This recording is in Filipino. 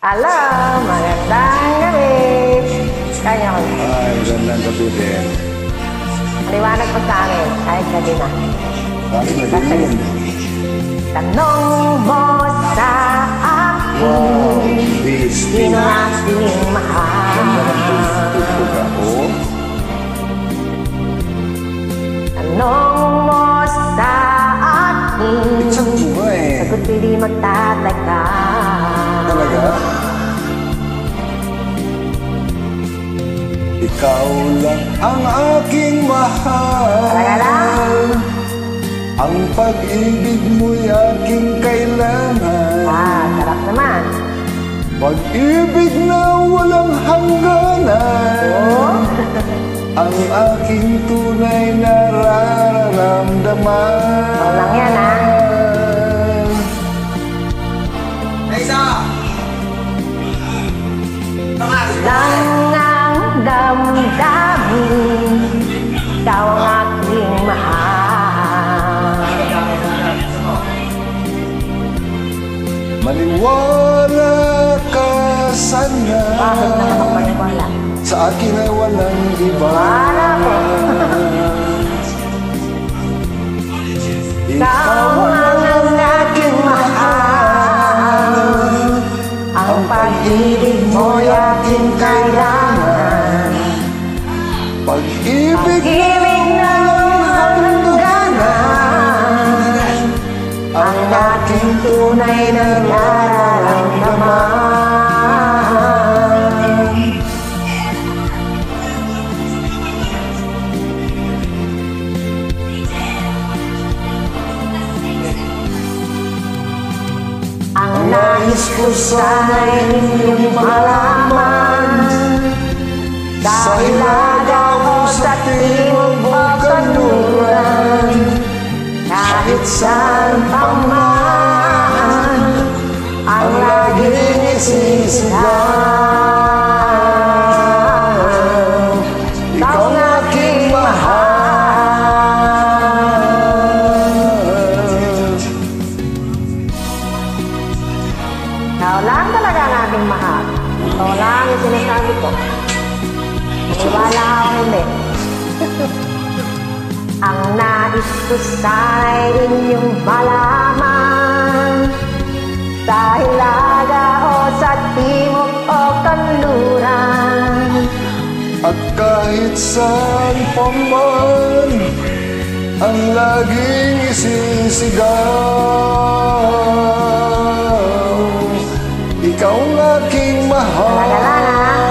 Hello, magandang gabi. Kaya ko. Ay, magandang gabi din. Maliwanag pa sa akin, kahit gabi na. Bakit nadilim? Tanong mo sa akin, Wow, Beastie. sino aking mahal? Tugtog ako. Tanong mo sa akin, Pitsang bunga eh. sagot hindi magtataga. Talaga? Ikaw lang ang aking mahal. Talaga lang? Ang pag-ibig mo'y aking kailangan. Sarap naman. Pag-ibig na walang hangganan. Ang aking tunay na nararamdaman. Walang yan, ha? Lang ang damdamin, ikaw ang aking mahal. Maniwala ka sana. Bakit na naman maniwala? Sa akin ay walang iba. Wala po. Ikaw ang aking mahal. Ang pag-ibig mo'y aking kailangan. Pag-ibig Pag-ibig na hangganan. Ang aking tunay na nararamdaman. Ang nais ko sana'y inyong malaman. sa hilaga o sa timog o kanluran, Kahit saan pa man, ang laging isisigaw. Ikaw ang aking mahal. Ikaw lang talaga ang aking mahal. Ikaw lang yung sinasabi ko. Maniwala ako hindi. Ang nais ko sana'y inyong malaman. Sa hilaga o sa timog o kanluran, at kahit saan pa man, ang laging isisigaw. Ikaw ang aking mahal. talaga lang ha.